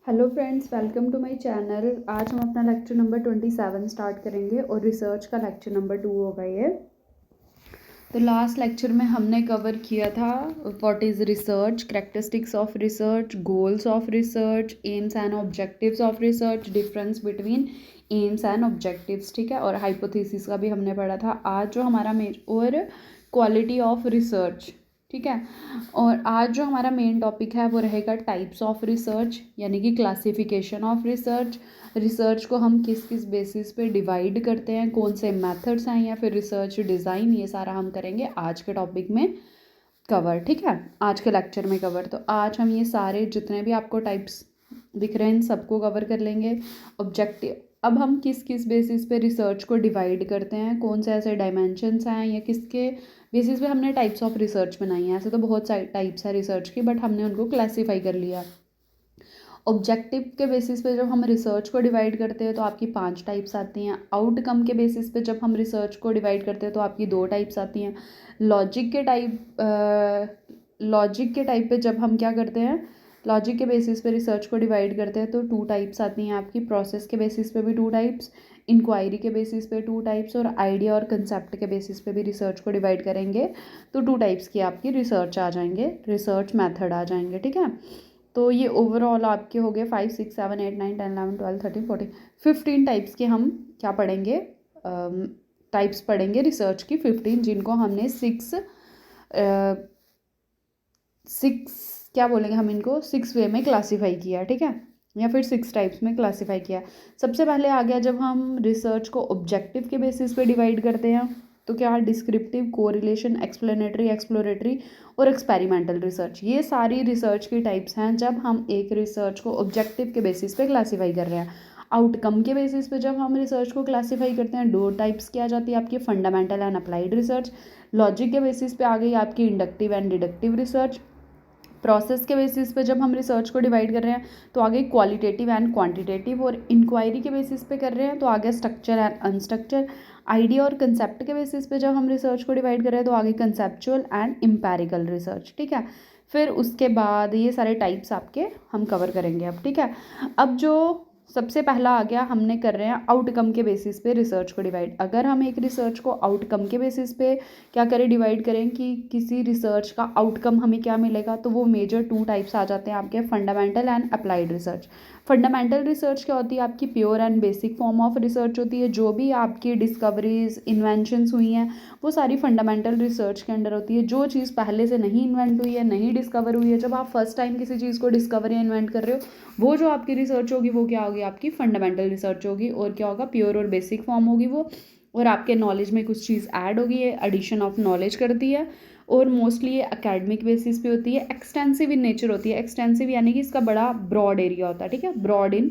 Hello friends, welcome to my channel. आज हम अपना लेक्चर नंबर 27 स्टार्ट करेंगे और रिसर्च का लेक्चर नंबर 2 होगा ये। तो लास्ट लेक्चर में हमने कवर किया था what is research, characteristics of research, goals of research, AIIMS and objectives of research, difference between AIIMS and objectives, ठीक है। और हाइपोथेसिस का भी हमने पढ़ा था। आज जो हमारा और क्वालिटी ऑफ रिसर्च, ठीक है। और आज जो हमारा मेन टॉपिक है वो रहेगा टाइप्स ऑफ रिसर्च, यानी कि क्लासिफिकेशन ऑफ रिसर्च। रिसर्च को हम किस किस बेसिस पे डिवाइड करते हैं, कौन से मेथड्स हैं, या फिर रिसर्च डिज़ाइन, ये सारा हम करेंगे आज के टॉपिक में कवर, ठीक है, आज के लेक्चर में कवर। तो आज हम ये सारे जितने भी आपको टाइप्स दिख रहे हैं इन सबको कवर कर लेंगे। ऑब्जेक्टिव, अब हम किस किस बेसिस पे रिसर्च को डिवाइड करते हैं, कौन से ऐसे डायमेंशंस हैं, या किसके बेसिस पे हमने टाइप्स ऑफ रिसर्च बनाई हैं। ऐसे तो बहुत सारी टाइप्स है रिसर्च की, बट हमने उनको क्लासीफाई कर लिया। ऑब्जेक्टिव के बेसिस पे जब हम रिसर्च को डिवाइड करते हैं तो आपकी 5 टाइप्स आती हैं। आउटकम के बेसिस पे जब हम रिसर्च को डिवाइड करते हैं तो आपकी 2 टाइप्स आती हैं। लॉजिक के टाइप पे जब हम क्या करते हैं, लॉजिक के बेसिस पे रिसर्च को डिवाइड करते हैं तो 2 टाइप्स आती हैं आपकी। प्रोसेस के बेसिस पे भी 2 टाइप्स, इंक्वायरी के बेसिस पे 2 टाइप्स, और आइडिया और कंसेप्ट के बेसिस पे भी रिसर्च को डिवाइड करेंगे तो 2 टाइप्स की आपकी रिसर्च आ जाएंगे, रिसर्च मेथड आ जाएंगे, ठीक है। तो ये ओवरऑल आपके हो गए 5, 6, 7, 8, 9, 10, 11, 12, 13, 14, 15 टाइप्स के हम क्या पढ़ेंगे, टाइप्स पढ़ेंगे रिसर्च की 15, जिनको हमने 6 क्या बोलेंगे हम इनको, 6 वे में क्लासीफाई किया, ठीक है, या फिर 6 टाइप्स में क्लासीफाई किया। सबसे पहले आ गया जब हम रिसर्च को ऑब्जेक्टिव के बेसिस पे डिवाइड करते हैं तो क्या, डिस्क्रिप्टिव, कोरिलेशन, एक्सप्लेनेटरी, एक्सप्लोरेटरी और एक्सपेरिमेंटल रिसर्च। ये सारी रिसर्च की टाइप्स हैं जब हम एक रिसर्च को ऑब्जेक्टिव के बेसिस पे क्लासीफाई कर रहे हैं। आउटकम के बेसिस पे जब हम रिसर्च को क्लासीफाई करते हैं 2 टाइप्स की आ जाती है आपकी, fundamental and applied research. Logic के बेसिस पे आ गई आपकी inductive and deductive research. Process के बेसिस पे जब हम रिसर्च को डिवाइड कर रहे हैं तो आगे क्वालिटेटिव एंड क्वांटिटेटिव, और इंक्वायरी के बेसिस पे कर रहे हैं तो आगे स्ट्रक्चर एंड अनस्ट्रक्चर। आइडिया और कंसेप्ट के बेसिस पे जब हम रिसर्च को डिवाइड कर रहे हैं तो आगे कंसेप्चुअल एंड एम्पेरिकल रिसर्च, ठीक है। फिर उसके बाद ये सारे टाइप्स आपके हम कवर करेंगे अब, ठीक है। अब जो सबसे पहला आ गया, हमने कर रहे हैं आउटकम के बेसिस पे रिसर्च को डिवाइड। अगर हम एक रिसर्च को आउटकम के बेसिस पे क्या करें, डिवाइड करें कि किसी रिसर्च का आउटकम हमें क्या मिलेगा, तो वो मेजर 2 टाइप्स आ जाते हैं आपके, fundamental and applied research. Fundamental research क्या होती है आपकी, pure and basic form of research होती है। जो भी आपकी डिस्कवरीज, इन्वेंशंस हुई हैं वो सारी फंडामेंटल रिसर्च के अंडर होती है। जो चीज़ पहले से नहीं इन्वेंट हुई है, नहीं डिस्कवर हुई है, जब आप फर्स्ट टाइम किसी चीज़ को डिस्कवर या इन्वेंट कर रहे हो, वो जो आपकी रिसर्च होगी वो क्या होगी, आपकी फंडामेंटल रिसर्च होगी। और क्या होगा, प्योर और बेसिक फॉर्म होगी वो, और आपके नॉलेज में कुछ चीज़ ऐड होगी, ये एडिशन ऑफ नॉलेज करती है। और मोस्टली ये एकेडमिक बेसिस पे होती है, एक्सटेंसिव इन नेचर होती है। एक्सटेंसिव यानी कि इसका बड़ा ब्रॉड एरिया होता है, ठीक है, ब्रॉड इन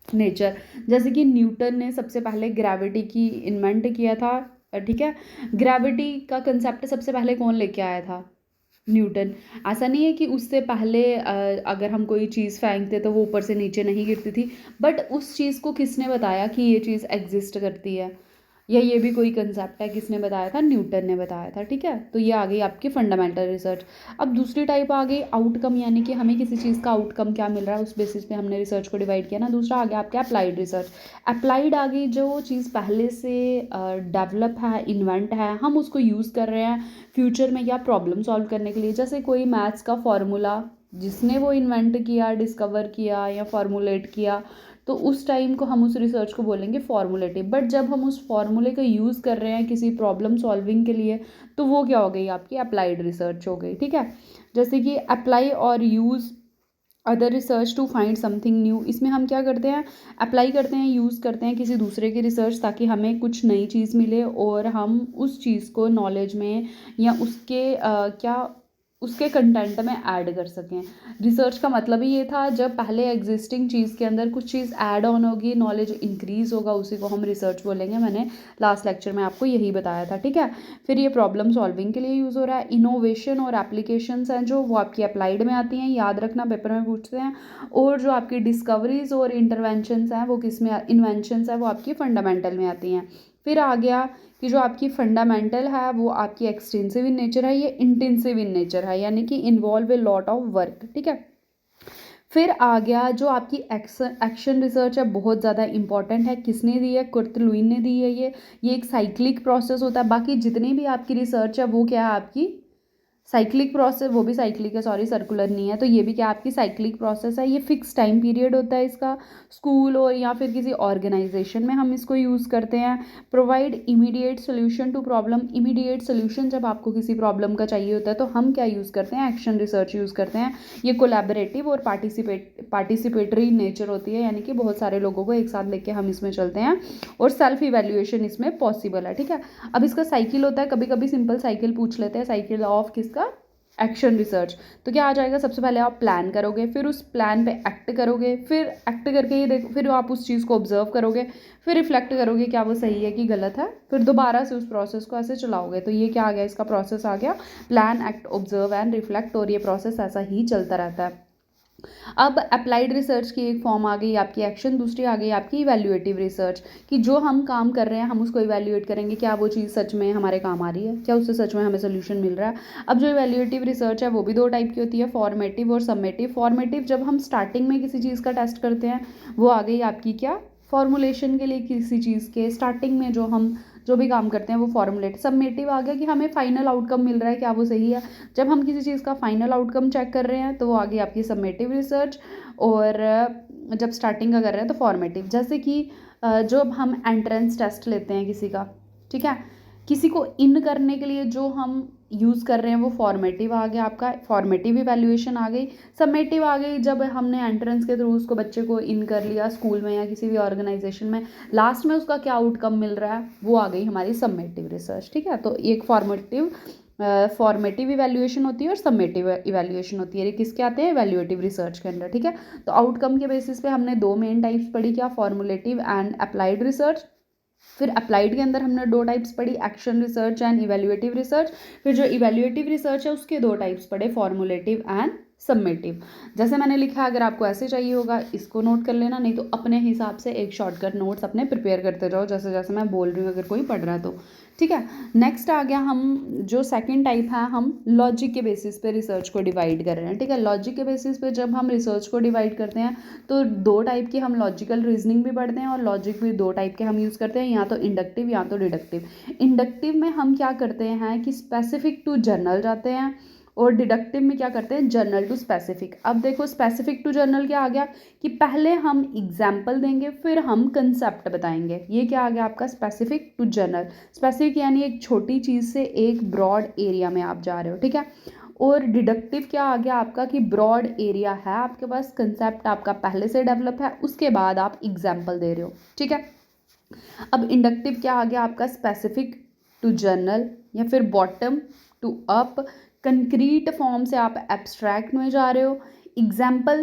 नेचर। जैसे कि न्यूटन ने सबसे पहले ग्रेविटी की इन्वेंट किया था, ठीक है। ग्रेविटी का कंसेप्ट सबसे पहले कौन लेके आया था, न्यूटन। ऐसा नहीं है कि उससे पहले अगर हम कोई चीज़ फेंकते तो वो ऊपर से नीचे नहीं गिरती थी, बट उस चीज़ को किसने बताया कि ये चीज़ एग्जिस्ट करती है, या ये भी कोई कंसेप्ट है, किसने बताया था, न्यूटन ने बताया था, ठीक है। तो ये आ गई आपकी फंडामेंटल रिसर्च। अब दूसरी टाइप आ गई आउटकम, यानी कि हमें किसी चीज़ का आउटकम क्या मिल रहा है उस बेसिस पे हमने रिसर्च को डिवाइड किया ना। दूसरा आ गया आपका अप्लाइड रिसर्च। अप्लाइड आ गई जो चीज़ पहले से डेवलप है, इन्वेंट है, हम उसको यूज़ कर रहे हैं फ्यूचर में या प्रॉब्लम सॉल्व करने के लिए। जैसे कोई मैथ्स का फॉर्मूला जिसने वो इन्वेंट किया, डिस्कवर किया या फॉर्मुलेट किया, तो उस टाइम को हम उस रिसर्च को बोलेंगे फॉर्मुलेटिव। बट जब हम उस फॉर्मूले का यूज़ कर रहे हैं किसी प्रॉब्लम सॉल्विंग के लिए, तो वो क्या हो गई, आपकी अप्लाइड रिसर्च हो गई, ठीक है। जैसे कि अप्लाई और use other research to find something new, इसमें हम क्या करते हैं, अप्लाई करते हैं, यूज़ करते हैं किसी दूसरे की रिसर्च ताकि हमें कुछ नई चीज़ मिले और हम उस चीज़ को नॉलेज में या उसके कंटेंट में ऐड कर सकें। रिसर्च का मतलब ही ये था, जब पहले एग्जिस्टिंग चीज़ के अंदर कुछ चीज़ ऐड ऑन होगी, नॉलेज इंक्रीज़ होगा, उसी को हम रिसर्च बोलेंगे। मैंने लास्ट लेक्चर में आपको यही बताया था, ठीक है। फिर ये प्रॉब्लम सॉल्विंग के लिए यूज़ हो रहा है। इनोवेशन और एप्लीकेशंस हैं जो वो आपकी अप्लाइड में आती हैं, याद रखना पेपर में पूछते हैं। और जो आपकी डिस्कवरीज और इंटरवेंशंस हैं वो किस में, इन्वेंशंस हैं वो आपकी फंडामेंटल में आती हैं। फिर आ गया कि जो आपकी फंडामेंटल है वो आपकी एक्सटेंसिव इन नेचर है, ये इंटेंसिव इन नेचर है, यानी कि involve a lot of work, ठीक है। फिर आ गया जो आपकी एक्शन रिसर्च है, बहुत ज़्यादा इंपॉर्टेंट है। किसने दी है? कुर्ट लुईन ने दी है। ये एक साइक्लिक प्रोसेस होता है। बाकी जितनी भी आपकी रिसर्च है वो क्या है? आपकी साइक्लिक प्रोसेस, वो भी साइक्लिक है, सॉरी सर्कुलर नहीं है। तो ये भी क्या आपकी साइक्लिक प्रोसेस है। ये फिक्स टाइम पीरियड होता है इसका। स्कूल और या फिर किसी ऑर्गेनाइजेशन में हम इसको यूज़ करते हैं। Provide immediate solution to problem. Immediate solution जब आपको किसी प्रॉब्लम का चाहिए होता है तो हम क्या यूज़ करते हैं? एक्शन रिसर्च यूज़ करते हैं। ये कोलैबोरेटिव और पार्टिसिपेटरी नेचर होती है, यानी कि बहुत सारे लोगों को एक साथ लेके हम इसमें चलते हैं और सेल्फ इवैल्यूएशन इसमें पॉसिबल है। ठीक है, अब इसका साइकिल होता है, कभी कभी सिंपल साइकिल पूछ लेते हैं, साइकिल ऑफ किसका? Action research. तो क्या आ जाएगा? सबसे पहले आप प्लान करोगे, फिर उस प्लान पे एक्ट करोगे, फिर एक्ट करके ये देखो, फिर आप उस चीज़ को ऑब्जर्व करोगे, फिर रिफ्लेक्ट करोगे क्या वो सही है कि गलत है, फिर दोबारा से उस प्रोसेस को ऐसे चलाओगे। तो ये क्या आ गया? इसका प्रोसेस आ गया plan, act, observe and reflect. और ये प्रोसेस ऐसा ही चलता रहता है। अब अप्लाइड रिसर्च की एक फॉर्म आ गई आपकी एक्शन, दूसरी आ गई आपकी इवैल्यूएटिव रिसर्च, कि जो हम काम कर रहे हैं हम उसको इवैल्यूएट करेंगे, क्या वो चीज़ सच में हमारे काम आ रही है, क्या उससे सच में हमें सोल्यूशन मिल रहा है। अब जो इवैल्यूएटिव रिसर्च है वो भी दो टाइप की होती है, फॉर्मेटिव और सबमेटिव। फॉर्मेटिव जब हम स्टार्टिंग में किसी चीज़ का टेस्ट करते हैं, वो आ गई आपकी क्या? फॉर्मुलेशन के लिए किसी चीज़ के स्टार्टिंग में जो भी काम करते हैं वो फॉर्मुलेट। सबमेटिव आ गया कि हमें फाइनल आउटकम मिल रहा है, क्या वो सही है। जब हम किसी चीज़ का फाइनल आउटकम चेक कर रहे हैं तो वो आ गई आपकी सबमेटिव रिसर्च। और जब स्टार्टिंग का कर रहे हैं तो फॉर्मेटिव। जैसे कि जब हम एंट्रेंस टेस्ट लेते हैं किसी का, ठीक है, किसी को इन करने के लिए जो हम यूज़ कर रहे हैं वो फॉर्मेटिव आ गया आपका, फॉर्मेटिव इवैल्यूएशन आ गई। सबमेटिव आ गई जब हमने एंट्रेंस के थ्रू उसको बच्चे को इन कर लिया स्कूल में या किसी भी ऑर्गेनाइजेशन में, लास्ट में उसका क्या आउटकम मिल रहा है, वो आ गई हमारी सबमेटिव रिसर्च। ठीक है, तो एक फॉर्मेटिव इवैल्यूएशन होती है और सबमेटिव इवैल्यूएशन होती है। ये किसके आते हैं? इवैल्यूएटिव रिसर्च के अंडर। ठीक है, तो आउटकम के बेसिस पे हमने दो मेन टाइप्स पढ़ी, क्या? फॉर्मुलेटिव एंड अप्लाइड रिसर्च। फिर अप्लाइड के अंदर हमने दो टाइप्स पढ़ी, action research and evaluative research. फिर जो इवैल्यूएटिव रिसर्च है उसके दो टाइप्स पढ़े, फॉर्मुलेटिव एंड सबमेटिव। जैसे मैंने लिखा, अगर आपको ऐसे चाहिए होगा इसको नोट कर लेना, नहीं तो अपने हिसाब से एक शॉर्टकट नोट्स अपने प्रिपेयर करते जाओ जैसे जैसे मैं बोल रही हूँ, अगर कोई पढ़ रहा है तो। ठीक है, नेक्स्ट आ गया, हम जो सेकंड टाइप है, हम लॉजिक के बेसिस पे रिसर्च को डिवाइड कर रहे हैं। ठीक है, लॉजिक के बेसिस पे जब हम रिसर्च को डिवाइड करते हैं तो दो टाइप की हम लॉजिकल रीजनिंग भी पढ़ते हैं और लॉजिक भी दो टाइप के हम यूज़ करते हैं, या तो इंडक्टिव या तो डिडक्टिव। इंडक्टिव में हम क्या करते हैं कि स्पेसिफिक टू जनरल जाते हैं, और डिडक्टिव में क्या करते हैं? General to specific. अब देखो, स्पेसिफिक टू जनरल क्या आ गया कि पहले हम एग्जाम्पल देंगे फिर हम कंसेप्ट बताएंगे। ये क्या आ गया आपका? Specific to general. स्पेसिफिक यानी एक छोटी चीज़ से एक ब्रॉड एरिया में आप जा रहे हो। ठीक है, और डिडक्टिव क्या आ गया आपका कि ब्रॉड एरिया है आपके पास, कंसेप्ट आपका पहले से डेवलप है, उसके बाद आप एग्जाम्पल दे रहे हो। ठीक है, अब इंडक्टिव क्या आ गया आपका? स्पेसिफिक टू जनरल या फिर bottom to up, concrete form से आप एब्स्ट्रैक्ट में जा रहे हो, एग्जाम्पल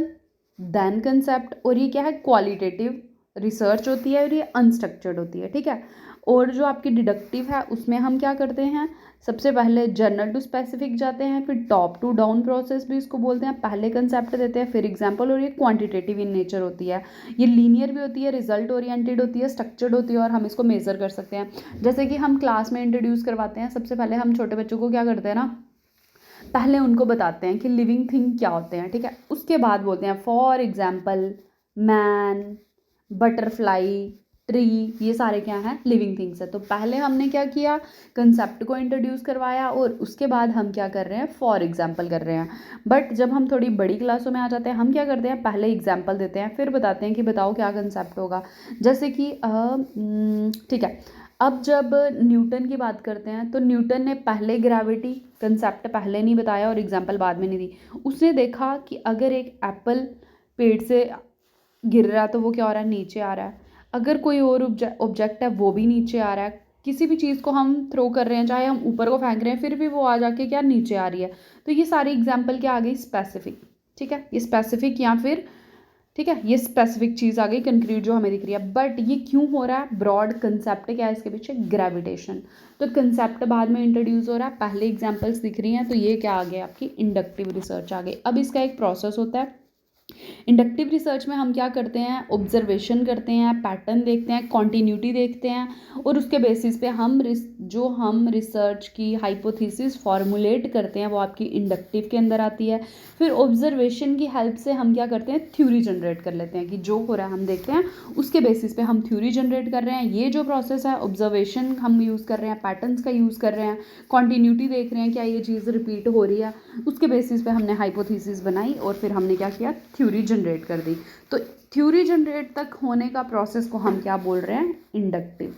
देन कंसेप्ट। और ये क्या है? क्वालिटेटिव रिसर्च होती है और ये अनस्ट्रक्चर्ड होती है। ठीक है, और जो आपकी डिडक्टिव है उसमें हम क्या करते हैं? सबसे पहले जनरल टू स्पेसिफिक जाते हैं, फिर टॉप टू डाउन प्रोसेस भी इसको बोलते हैं, पहले कंसेप्ट देते हैं फिर एग्जाम्पल। और ये क्वांटिटेटिव इन नेचर होती है, ये लीनियर भी होती है, रिजल्ट ओरिएंटेड होती है, स्ट्रक्चर्ड होती है, और हम इसको मेजर कर सकते हैं। जैसे कि हम क्लास में इंट्रोड्यूस करवाते हैं, सबसे पहले हम छोटे बच्चों को क्या करते हैं ना, पहले उनको बताते हैं कि लिविंग थिंग क्या होते हैं। ठीक है, उसके बाद बोलते हैं for example man, butterfly, tree, ये सारे क्या हैं? लिविंग थिंग्स है। तो पहले हमने क्या किया? कंसेप्ट को इंट्रोड्यूस करवाया और उसके बाद हम क्या कर रहे हैं? फॉर एग्जाम्पल कर रहे हैं। बट जब हम थोड़ी बड़ी क्लासों में आ जाते हैं, हम क्या करते हैं? पहले एग्जाम्पल देते हैं फिर बताते हैं कि बताओ क्या कंसेप्ट होगा। जैसे कि ठीक है, अब जब न्यूटन की बात करते हैं तो न्यूटन ने पहले ग्रेविटी कंसेप्ट पहले नहीं बताया और एग्जाम्पल बाद में नहीं दी। उसने देखा कि अगर एक एप्पल पेड़ से गिर रहा है तो वो क्या हो रहा है? नीचे आ रहा है। अगर कोई और ऑब्जेक्ट है वो भी नीचे आ रहा है। किसी भी चीज़ को हम थ्रो कर रहे हैं, चाहे हम ऊपर को फेंक रहे हैं, फिर भी वो आ जाके क्या नीचे आ रही है। तो ये सारी एग्जाम्पल क्या आ गई? स्पेसिफिक। ठीक है, ये स्पेसिफिक या फिर ठीक है, ये स्पेसिफिक चीज़ आ गई कंक्रीट जो हमें दिख रही है। बट ये क्यों हो रहा है? ब्रॉड कंसेप्ट क्या है इसके पीछे? ग्रेविटेशन। तो कंसेप्ट बाद में इंट्रोड्यूस हो रहा है, पहले एग्जाम्पल्स दिख रही हैं, तो ये क्या आ गया? आपकी इंडक्टिव रिसर्च आ गई। अब इसका एक प्रोसेस होता है, इंडक्टिव रिसर्च में हम क्या करते हैं, ऑब्जर्वेशन करते हैं, पैटर्न देखते हैं, कॉन्टिन्यूटी देखते हैं और उसके बेसिस पे हम जो हम रिसर्च की हाइपोथेसिस फॉर्मुलेट करते हैं वो आपकी इंडक्टिव के अंदर आती है। फिर ऑब्जर्वेशन की हेल्प से हम क्या करते हैं, थ्योरी जनरेट कर लेते हैं कि जो हो रहा है हम देखते हैं उसके बेसिस पे हम थ्योरी जनरेट कर रहे हैं। ये जो प्रोसेस है, ऑब्जर्वेशन हम यूज़ कर रहे हैं, पैटर्न्स का यूज़ कर रहे हैं, कॉन्टिन्यूटी देख रहे हैं क्या ये चीज़ रिपीट हो रही है, उसके बेसिस पे हमने हाइपोथेसिस बनाई और फिर हमने क्या किया, थ्योरी जनरेट कर दी। तो थ्योरी जनरेट तक होने का प्रोसेस को हम क्या बोल रहे हैं, इंडक्टिव।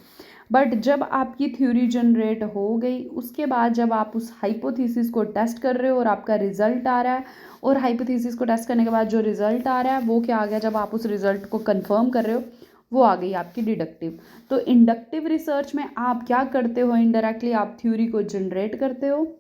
बट जब आपकी थ्योरी जनरेट हो गई उसके बाद जब आप उस हाइपोथेसिस को टेस्ट कर रहे हो और आपका रिजल्ट आ रहा है, और हाइपोथेसिस को टेस्ट करने के बाद जो रिजल्ट आ रहा है वो क्या आ गया, जब आप उस रिजल्ट को कंफर्म कर रहे हो वो आ गई आपकी डिडक्टिव। तो इंडक्टिव रिसर्च में आप क्या करते हो, इनडायरेक्टली आप थ्योरी को जनरेट करते हो,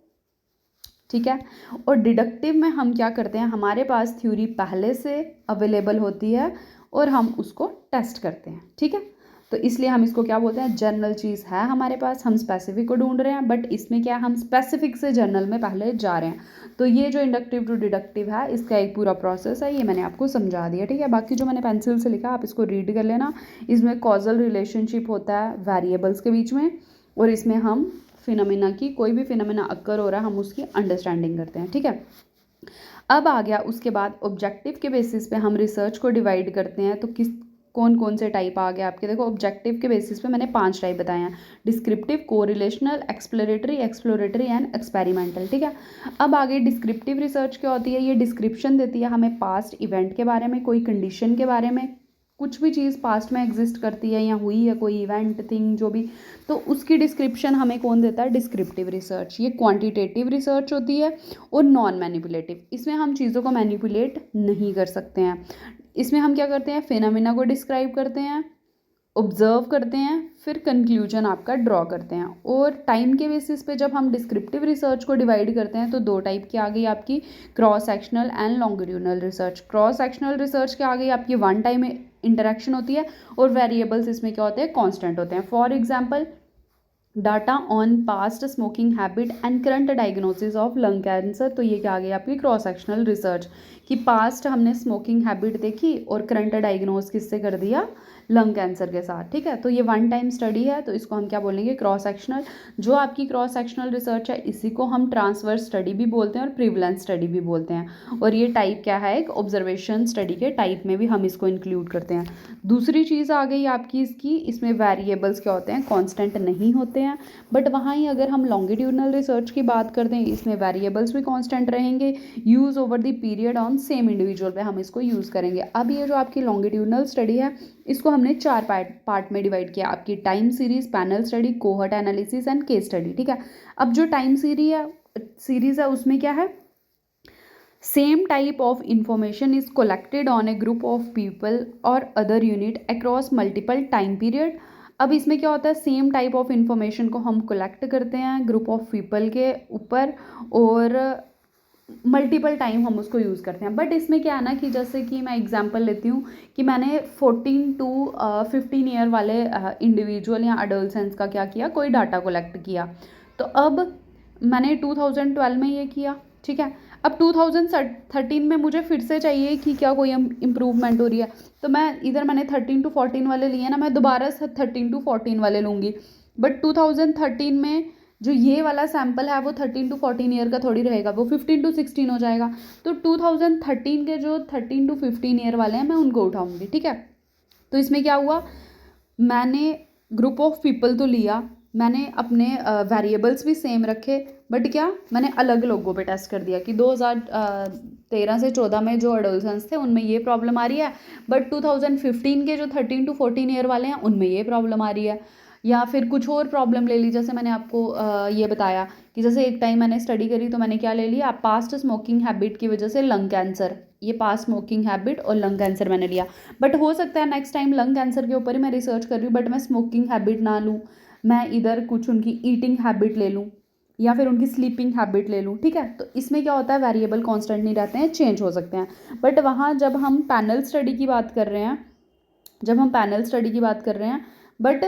ठीक है। और डिडक्टिव में हम क्या करते हैं, हमारे पास थ्योरी पहले से अवेलेबल होती है और हम उसको टेस्ट करते हैं, ठीक है। तो इसलिए हम इसको क्या बोलते हैं, जनरल चीज़ है हमारे पास, हम स्पेसिफिक को ढूंढ रहे हैं, बट इसमें क्या है, हम स्पेसिफिक से जनरल में पहले जा रहे हैं। तो ये जो इंडक्टिव टू डिडक्टिव है इसका एक पूरा प्रोसेस है, ये मैंने आपको समझा दिया, ठीक है। बाकी जो मैंने पेंसिल से लिखा आप इसको रीड कर लेना। इसमें कॉजल रिलेशनशिप होता है वेरिएबल्स के बीच में, और इसमें हम फिनोमेना की, कोई भी फिनोमेना अक्कर हो रहा है हम उसकी अंडरस्टैंडिंग करते हैं, ठीक है। अब आ गया उसके बाद ऑब्जेक्टिव के बेसिस पे हम रिसर्च को डिवाइड करते हैं। तो कौन कौन से टाइप आ गए आपके, देखो ऑब्जेक्टिव के बेसिस पे मैंने 5 टाइप बताए हैं, descriptive, correlational, exploratory and experimental, ठीक है। अब आगे डिस्क्रिप्टिव रिसर्च क्या होती है, ये डिस्क्रिप्शन देती है हमें पास्ट इवेंट के बारे में, कोई कंडीशन के बारे में, कुछ भी चीज़ पास्ट में एग्जिस्ट करती है या हुई है, कोई इवेंट थिंग जो भी, तो उसकी डिस्क्रिप्शन हमें कौन देता है, डिस्क्रिप्टिव रिसर्च। ये क्वांटिटेटिव रिसर्च होती है और नॉन मैनिपुलेटिव, इसमें हम चीज़ों को मैनिपुलेट नहीं कर सकते हैं। इसमें हम क्या करते हैं, फिनोमेना को डिस्क्राइब करते हैं, ऑब्जर्व करते हैं, फिर कंक्लूजन आपका ड्रॉ करते हैं। और टाइम के बेसिस पे जब हम डिस्क्रिप्टिव रिसर्च को डिवाइड करते हैं तो 2 टाइप की आ गई आपकी, cross sectional and longitudinal research. Cross sectional research क्या आ गई आपकी, 1 टाइम इंटरेक्शन होती है और वेरिएबल्स इसमें क्या होते हैं, कांस्टेंट होते हैं। For example data on past smoking habit and current diagnosis of lung cancer. तो ये क्या आ गई आपकी क्रॉस सेक्शनल रिसर्च, कि पास्ट हमने स्मोकिंग हैबिट देखी और करंट डायग्नोस किससे कर दिया, लंग कैंसर के साथ, ठीक है। तो ये 1 टाइम स्टडी है, तो इसको हम क्या बोलेंगे, क्रॉस सेक्शनल। जो आपकी क्रॉस सेक्शनल रिसर्च है इसी को हम ट्रांसवर्स स्टडी भी बोलते हैं और प्रिवलेंस स्टडी भी बोलते हैं। और ये टाइप क्या है, एक ऑब्जर्वेशन स्टडी के टाइप में भी हम इसको इंक्लूड करते हैं। दूसरी चीज़ आ गई आपकी इसकी, इसमें वेरिएबल्स क्या होते हैं, कॉन्स्टेंट नहीं होते हैं। बट वहाँ ही अगर हम लॉन्गिट्यूडनल रिसर्च की बात करते हैं, इसमें वेरिएबल्स भी कांस्टेंट रहेंगे, use over the period on same individual पे हम इसको यूज़ करेंगे। अब ये जो आपकी लॉन्गिट्यूडनल स्टडी है इसको हमने 4 पार्ट में डिवाइड किया, आपकी time series, panel study, cohort analysis and case study, ठीक है। अब जो टाइम सीरीज है उसमें क्या है, same type of information is collected on a group of people और other unit across multiple time period. अब इसमें क्या होता है, सेम टाइप ऑफ इंफॉर्मेशन को हम कलेक्ट करते हैं ग्रुप ऑफ पीपल के ऊपर और मल्टीपल टाइम हम उसको यूज़ करते हैं। बट इसमें क्या है ना, कि जैसे कि मैं एग्जांपल लेती हूँ कि मैंने 14 टू 15 ईयर वाले इंडिविजुअल या अडोलसेंस का क्या किया, कोई डाटा कलेक्ट किया। तो अब मैंने 2012 में ये किया, ठीक है। अब 2013 में मुझे फिर से चाहिए कि क्या कोई इम्प्रूवमेंट हो रही है, तो मैं इधर मैंने 13 टू 14 वाले लिए ना, मैं दोबारा से 13 टू 14 वाले लूँगी। बट 2013 में जो ये वाला सैम्पल है वो 13 टू 14 ईयर का थोड़ी रहेगा, वो 15 टू 16 हो जाएगा। तो 2013 के जो 13 टू 15 ईयर वाले हैं मैं उनको उठाऊंगी, ठीक है। तो इसमें क्या हुआ, मैंने ग्रुप ऑफ पीपल तो लिया, मैंने अपने वेरिएबल्स भी सेम रखे, बट क्या मैंने अलग लोगों पे टेस्ट कर दिया कि 2013 से 14 में जो एडोलसेंस थे उनमें ये प्रॉब्लम आ रही है, बट 2015 के जो 13 टू 14 ईयर वाले हैं उनमें ये प्रॉब्लम आ रही है। या फिर कुछ और प्रॉब्लम ले ली, जैसे मैंने आपको ये बताया कि जैसे एक टाइम मैंने स्टडी करी तो मैंने क्या ले लिया, पास्ट स्मोकिंग हैबिट की वजह से लंग कैंसर, ये पास्ट स्मोकिंग हैबिट और लंग कैंसर मैंने लिया। बट हो सकता है नेक्स्ट टाइम लंग कैंसर के ऊपर ही मैं रिसर्च कर रही हूँ, बट मैं स्मोकिंग हैबिट ना लूँ, मैं इधर कुछ उनकी ईटिंग हैबिट ले लूँ या फिर उनकी स्लीपिंग हैबिट ले लूँ, ठीक है। तो इसमें क्या होता है, वेरिएबल कांस्टेंट नहीं रहते हैं, चेंज हो सकते हैं। बट वहाँ जब हम पैनल स्टडी की बात कर रहे हैं, बट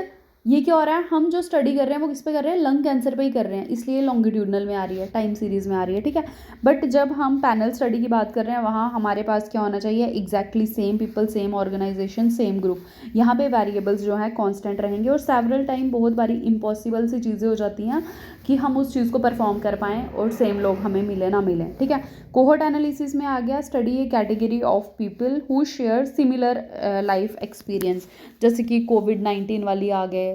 ये क्या हो रहा है, हम जो स्टडी कर रहे हैं वो किस पे कर रहे हैं, लंग कैंसर पे ही कर रहे हैं, इसलिए लॉन्गिट्यूडनल में आ रही है, टाइम सीरीज़ में आ रही है, ठीक है। बट जब हम पैनल स्टडी की बात कर रहे हैं, वहाँ हमारे पास क्या होना चाहिए, exactly same people, same organisation, same group. यहाँ पे वेरिएबल्स जो है कांस्टेंट रहेंगे, और सेवरल टाइम बहुत बारी इम्पॉसिबल सी चीज़ें हो जाती हैं कि हम उस चीज़ को परफॉर्म कर पाएँ और सेम लोग हमें मिले ना मिलें, ठीक है। कोहोर्ट एनालिसिस में आ गया, study A category of people who share similar life experience, जैसे कि कोविड-19 वाली आ गए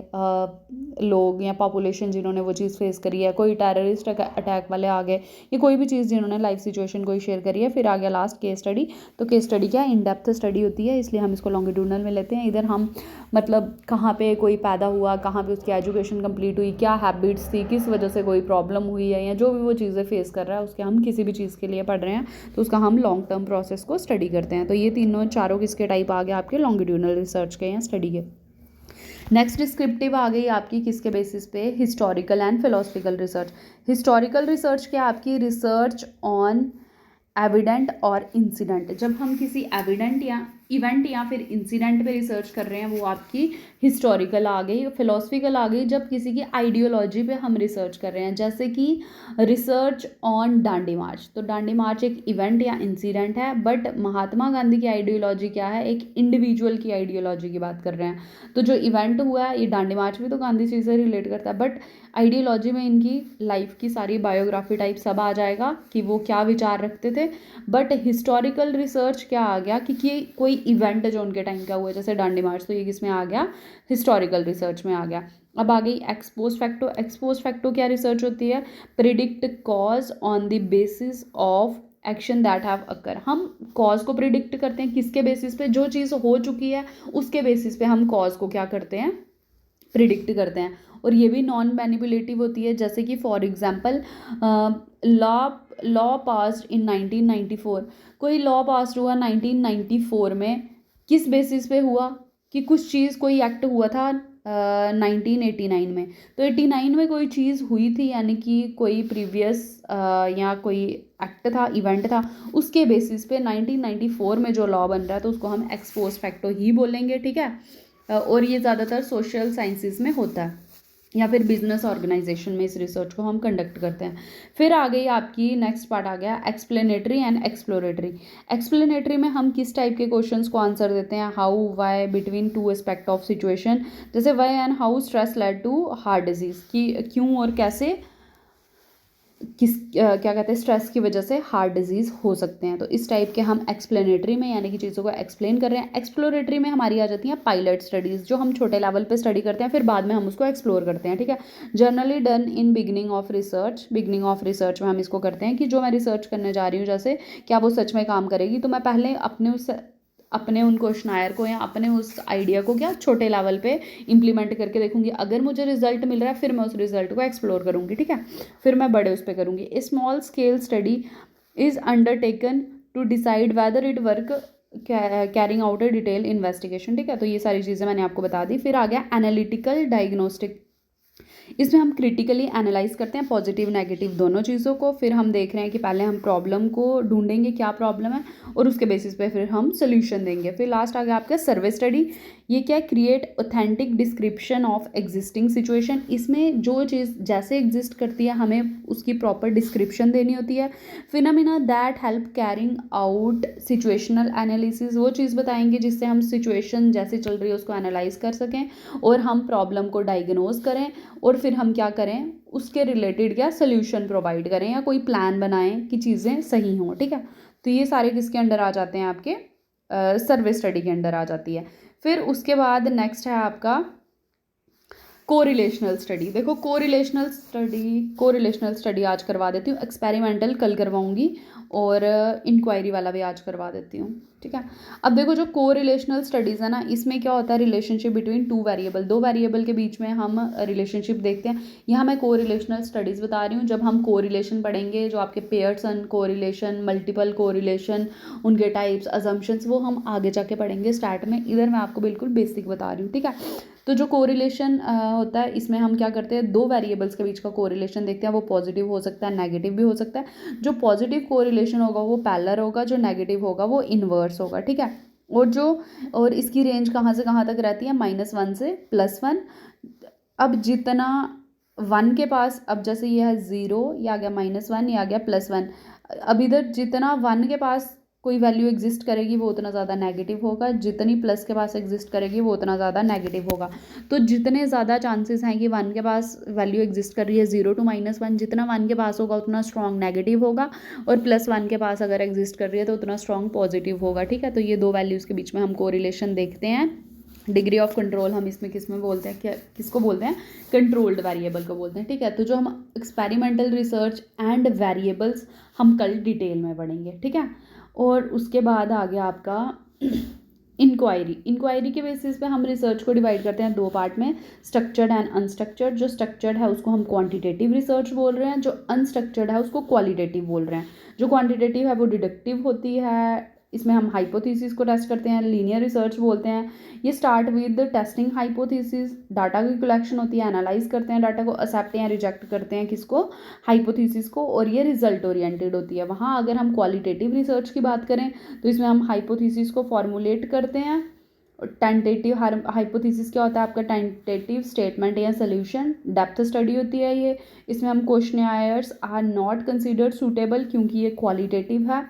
लोग या पॉपुलेशन जिन्होंने वो चीज़ फेस करी है, कोई टेररिस्ट अटैक वाले आ गए, या कोई भी चीज़ जिन्होंने लाइफ सिचुएशन कोई शेयर करी है। फिर आ गया लास्ट केस स्टडी। तो केस स्टडी क्या है, इन डेप्थ स्टडी होती है, इसलिए हम इसको लॉन्गिट्यूडनल में लेते हैं। इधर हम मतलब कहाँ पे कोई पैदा हुआ, कहाँ पे उसकी एजुकेशन कंप्लीट हुई, क्या हैबिट्स थी, किस वजह से कोई प्रॉब्लम हुई है, या जो भी वो चीज़ें फेस कर रहा है उसके, हम किसी भी चीज़ के लिए पढ़ रहे हैं तो उसका हम लॉन्ग टर्म प्रोसेस को स्टडी करते हैं। तो ये तीनों चारों किसके टाइप आ गए आपके, लॉन्गिट्यूडनल रिसर्च के या स्टडी के। नेक्स्ट डिस्क्रिप्टिव आ गई आपकी किसके बेसिस पे, historical and philosophical research. Historical research क्या आपकी, रिसर्च ऑन एविडेंट और इंसिडेंट। जब हम किसी एविडेंट या इवेंट या फिर इंसिडेंट पे रिसर्च कर रहे हैं वो आपकी हिस्टोरिकल आ गई। फिलोसफिकल आ गई जब किसी की आइडियोलॉजी पे हम रिसर्च कर रहे हैं, जैसे कि रिसर्च ऑन डांडी मार्च। तो डांडी मार्च एक इवेंट या इंसिडेंट है, बट महात्मा गांधी की आइडियोलॉजी क्या है, एक इंडिविजुअल की आइडियोलॉजी की बात कर रहे हैं। तो जो इवेंट हुआ है, ये डांडी मार्च भी तो गांधी जी से रिलेट करता है, बट आइडियोलॉजी में इनकी लाइफ की सारी बायोग्राफी टाइप सब आ जाएगा कि वो क्या विचार रखते थे। बट हिस्टोरिकल रिसर्च क्या आ गया कि कोई इवेंट जो उनके टाइम का हुआ है, जैसे डांडी मार्च, तो ये किस में आ गया, हिस्टोरिकल रिसर्च में आ गया। अब आ गई एक्सपोज फैक्टो। एक्सपोज फैक्टो क्या रिसर्च होती है, predict cause on the basis of action that have occur. हम कॉज को प्रिडिक्ट करते हैं किसके बेसिस पे, जो चीज़ हो चुकी है उसके बेसिस पे हम कॉज को क्या करते हैं, प्रिडिक्ट करते हैं। और ये भी नॉन मैनिपुलेटिव होती है, जैसे कि for example law passed in 1994। कोई लॉ पास हुआ 1994 में, किस बेसिस पे हुआ, कि कुछ चीज़ कोई एक्ट हुआ था 1989 में। तो 89 में कोई चीज़ हुई थी, यानी कि कोई प्रीवियस या कोई एक्ट था, इवेंट था, उसके बेसिस पे 1994 में जो लॉ बन रहा है तो उसको हम एक्सपोज फैक्टो ही बोलेंगे, ठीक है। और ये ज़्यादातर सोशल साइंसेस में होता है या फिर बिजनेस ऑर्गेनाइजेशन में इस रिसर्च को हम कंडक्ट करते हैं। फिर आ गई आपकी नेक्स्ट पार्ट आ गया एक्सप्लेनेटरी एंड एक्सप्लोरेटरी। एक्सप्लेनेटरी में हम किस टाइप के क्वेश्चंस को आंसर देते हैं, how, why, between, two aspect of situation, जैसे why and how stress led to heart disease, कि क्यों और कैसे क्या कहते हैं, स्ट्रेस की वजह से हार्ट डिजीज़ हो सकते हैं। तो इस टाइप के हम एक्सप्लेनेटरी में यानी कि चीज़ों को एक्सप्लेन कर रहे हैं। एक्सप्लोरेटरी में हमारी आ जाती हैं पायलट स्टडीज़, जो हम छोटे लेवल पे स्टडी करते हैं, फिर बाद में हम उसको एक्सप्लोर करते हैं, ठीक है। Generally done in beginning of research. Beginning of research में हम इसको करते हैं कि जो मैं रिसर्च करने जा रही हूँ, जैसे क्या वो सच में काम करेगी, तो मैं पहले अपने उन क्वेश्चनायर को या अपने उस आइडिया को क्या छोटे लेवल पे इम्प्लीमेंट करके देखूंगी। अगर मुझे रिजल्ट मिल रहा है फिर मैं उस रिजल्ट को एक्सप्लोर करूंगी, ठीक है, फिर मैं बड़े उस पर करूंगी। A small scale study is undertaken to decide whether it work carrying out a detail investigation, ठीक है। तो ये सारी चीज़ें मैंने आपको बता दी। फिर आ गया एनालिटिकल डायग्नोस्टिक। इसमें हम क्रिटिकली एनालाइज करते हैं पॉजिटिव नेगेटिव दोनों चीज़ों को। फिर हम देख रहे हैं कि पहले हम प्रॉब्लम को ढूंढेंगे क्या प्रॉब्लम है, और उसके बेसिस पे फिर हम सोल्यूशन देंगे। फिर लास्ट आ गया आपका सर्वे स्टडी। ये क्या, create authentic description of existing situation. इसमें जो चीज़ जैसे एग्जिस्ट करती है हमें उसकी प्रॉपर डिस्क्रिप्शन देनी होती है। Phenomena that help carrying out situational analysis, वो चीज़ बताएंगे जिससे हम सिचुएशन जैसे चल रही है उसको एनालाइज कर सकें और हम प्रॉब्लम को डायग्नोज करें, और फिर हम क्या करें, उसके रिलेटेड क्या सोल्यूशन प्रोवाइड करें या कोई प्लान बनाएं कि चीज़ें सही हों, ठीक है। तो ये सारे किसके अंडर आ जाते हैं, आपके सर्वे स्टडी के अंडर आ जाती है। फिर उसके बाद नेक्स्ट है आपका कोरिलेशनल स्टडी। देखो कोरिलेशनल स्टडी आज करवा देती हूँ, एक्सपेरिमेंटल कल करवाऊंगी, और इंक्वायरी वाला भी आज करवा देती हूँ, ठीक है। अब देखो जो कोरिलेशनल स्टडीज़ है ना, इसमें क्या होता है, रिलेशनशिप बिटवीन टू वेरिएबल, दो वेरिएबल के बीच में हम रिलेशनशिप देखते हैं। यहाँ मैं कोरिलेशनल स्टडीज़ बता रही हूँ। जब हम कोरिलेशन पढ़ेंगे, जो आपके पेयर्सन कोरिलेशन, मल्टीपल कोरिलेशन, उनके टाइप्स, अजम्पशंस, वो हम आगे जाके पढ़ेंगे स्टार्ट में। इधर मैं आपको बिल्कुल बेसिक बता रही हूँ, ठीक है। तो जो कोरिलेशन होता है, इसमें हम क्या करते हैं, दो वेरिएबल्स के बीच का कोरिलेशन देखते हैं। वो पॉजिटिव हो सकता है, नेगेटिव भी हो सकता है। जो पॉजिटिव कोरिलेशन होगा वो पैरेलल होगा, जो नेगेटिव होगा वो इन्वर्स होगा, ठीक है। और इसकी रेंज कहाँ से कहाँ तक रहती है, -1 से +1। अब जितना 1 के पास, अब जैसे ये है 0, ये आ गया -1, ये आ गया +1। अब इधर जितना 1 के पास कोई वैल्यू एग्जिस्ट करेगी वो उतना ज़्यादा नेगेटिव होगा, जितनी प्लस के पास एग्जिस्ट करेगी वो उतना ज़्यादा नेगेटिव होगा। तो जितने ज़्यादा चांसेस हैं कि 1 के पास वैल्यू एग्जिस्ट कर रही है 0 to -1, जितना 1 के पास होगा उतना स्ट्रॉन्ग नेगेटिव होगा, और +1 के पास अगर एग्जिस्ट कर रही है तो उतना स्ट्रॉन्ग पॉजिटिव होगा। ठीक है, तो ये दो वैल्यूज़ के बीच में हम कोरिलेशन देखते हैं। डिग्री ऑफ कंट्रोल हम इसमें किस में बोलते हैं, क्या किसको बोलते हैं, कंट्रोल्ड वेरिएबल को बोलते हैं। ठीक है, तो जो हम एक्सपेरिमेंटल रिसर्च एंड वेरिएबल्स हम कल डिटेल में पढ़ेंगे। ठीक है, और उसके बाद आ गया आपका इंक्वायरी के बेसिस पे हम रिसर्च को डिवाइड करते हैं 2 पार्ट में, स्ट्रक्चर्ड एंड अनस्ट्रक्चर्ड। जो स्ट्रक्चर्ड है उसको हम क्वांटिटेटिव रिसर्च बोल रहे हैं, जो अनस्ट्रक्चर्ड है उसको क्वालिटेटिव बोल रहे हैं। जो क्वांटिटेटिव है वो डिडक्टिव होती है, इसमें हम हाइपोथेसिस को टेस्ट करते हैं, लीनियर रिसर्च बोलते हैं। ये start with testing hypothesis, data की कलेक्शन होती है, एनालाइज करते हैं डाटा को, एक्सेप्ट या रिजेक्ट करते हैं किसको, हाइपोथेसिस को, और ये रिजल्ट ओरिएंटेड होती है। वहाँ अगर हम क्वालिटेटिव रिसर्च की बात करें तो इसमें हम हाइपोथेसिस को फॉर्मुलेट करते हैं। टेंटेटिव हाइपोथेसिस क्या होता है आपका, टेंटेटिव स्टेटमेंट या सोल्यूशन। डेप्थ स्टडी होती है ये, इसमें हम questionnaires are not considered suitable क्योंकि ये क्वालिटेटिव है।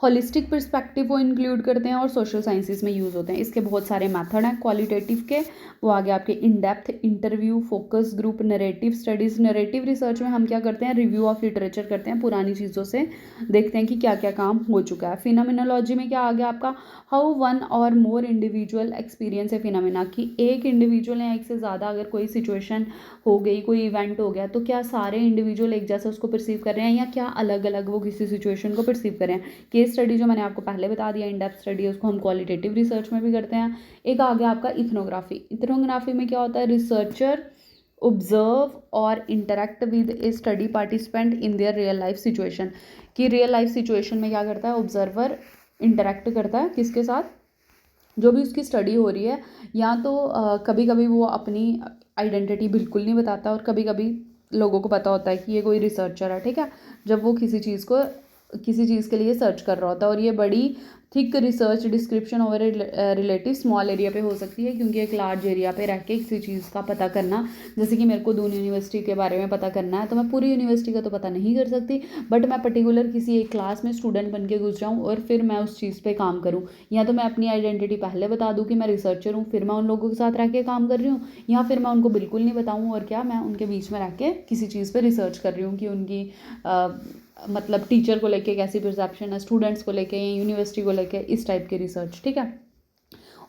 होलिस्टिक पर्सपेक्टिव को इंक्लूड करते हैं और सोशल साइंसेस में यूज़ होते हैं। इसके बहुत सारे मेथड हैं क्वालिटेटिव के, वो आगे आपके in depth, interview, focus group, narrative studies. Narrative research में हम क्या करते हैं, रिव्यू ऑफ लिटरेचर करते हैं, पुरानी चीज़ों से देखते हैं कि क्या क्या काम हो चुका है। फिनोमिनोलॉजी में क्या आ गया आपका, हाउ वन और more individual experience a phenomena, कि एक इंडिविजुअल या एक से ज़्यादा अगर कोई सिचुएशन हो गई, कोई इवेंट हो गया, तो क्या सारे इंडिविजुअल एक जैसा उसको परसीव कर रहे हैं या क्या अलग अलग वो किसी सिचुएशन को परसीव कर रहे हैं। केस स्टडी जो मैंने आपको पहले बता दिया, इन डेप्थ स्टडी, उसको हम क्वालिटेटिव रिसर्च में भी करते हैं। एक आ गया आपका इथनोग्राफी। इथनोग्राफी में क्या होता है, रिसर्चर ऑब्जर्व और interact with A study participant in their real life situation, कि रियल लाइफ सिचुएशन में क्या करता है, ऑब्जर्वर इंटरेक्ट करता है किसके साथ, जो भी उसकी स्टडी हो रही है। या तो कभी कभी वो अपनी आइडेंटिटी बिल्कुल नहीं बताता, और कभी कभी लोगों को पता होता है कि ये कोई रिसर्चर है। ठीक है, जब वो किसी चीज़ के लिए सर्च कर रहा होता है, और ये बड़ी thick research description over relative small area पे हो सकती है, क्योंकि एक लार्ज एरिया पे रह के किसी चीज़ का पता करना, जैसे कि मेरे को दून यूनिवर्सिटी के बारे में पता करना है, तो मैं पूरी यूनिवर्सिटी का तो पता नहीं कर सकती, बट मैं पर्टिकुलर किसी एक क्लास में स्टूडेंट बन के घुस जाऊँ और फिर मैं उस चीज़ पे काम करूँ। या तो मैं अपनी आइडेंटिटी पहले बता दूँ कि मैं रिसर्चर हूँ, फिर मैं उन लोगों के साथ रह के काम कर रही हूँ, या फिर मैं उनको बिल्कुल नहीं बताऊँ और क्या मैं उनके बीच में रह के किसी चीज़ पर रिसर्च कर रही हूँ कि उनकी मतलब टीचर को लेके कैसी परसेप्शन है, स्टूडेंट्स को लेके या यूनिवर्सिटी को लेके, इस टाइप की रिसर्च। ठीक है,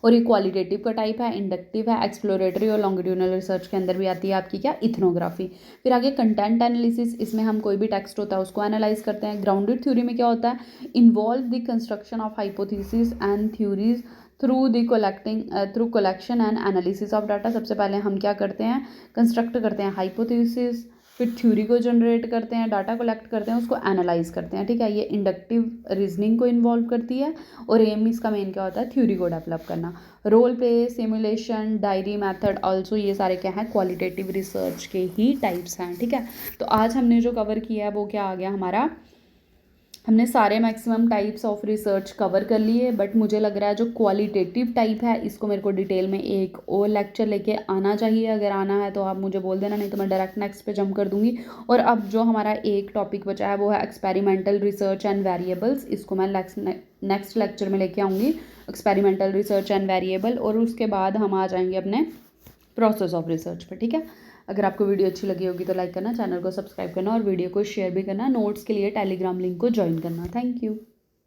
और ये क्वालिटेटिव का टाइप है, इंडक्टिव है, एक्सप्लोरेटरी और लॉन्गिट्यूडनल रिसर्च के अंदर भी आती है आपकी क्या, इथनोग्राफी। फिर आगे कंटेंट एनालिसिस, इसमें हम कोई भी टेक्स्ट होता है उसको एनालाइज करते हैं। ग्राउंडेड थ्योरी में क्या होता है, involve the construction of hypothesis and theories through collection and analysis of data. सबसे पहले हम क्या करते हैं, कंस्ट्रक्ट करते हैं हाइपोथेसिस, फिर थ्योरी को जनरेट करते हैं, डाटा कलेक्ट करते हैं, उसको एनालाइज करते हैं। ठीक है, ये इंडक्टिव रीजनिंग को इन्वॉल्व करती है, और एम इसका मेन क्या होता है, थ्योरी को डेवलप करना। Role play, simulation, diary method, also ये सारे क्या हैं, क्वालिटेटिव रिसर्च के ही टाइप्स हैं। ठीक है, तो आज हमने जो कवर किया है वो क्या आ गया हमारा, हमने सारे maximum types of research cover कर लिए, बट मुझे लग रहा है जो क्वालिटेटिव टाइप है इसको मेरे को डिटेल में एक और लेक्चर लेके आना चाहिए। अगर आना है तो आप मुझे बोल देना, नहीं तो मैं डायरेक्ट नेक्स्ट पे जंप कर दूंगी। और अब जो हमारा एक टॉपिक बचा है वो है एक्सपेरिमेंटल रिसर्च एंड वेरिएबल्स, इसको मैं नेक्स्ट लेक्चर में लेके आऊँगी, एक्सपेरिमेंटल रिसर्च एंड वेरिएबल, और उसके बाद हम आ जाएंगे अपने प्रोसेस ऑफ रिसर्च पे। ठीक है, अगर आपको वीडियो अच्छी लगी होगी तो लाइक करना, चैनल को सब्सक्राइब करना और वीडियो को शेयर भी करना। नोट्स के लिए टेलीग्राम लिंक को ज्वाइन करना। Thank you.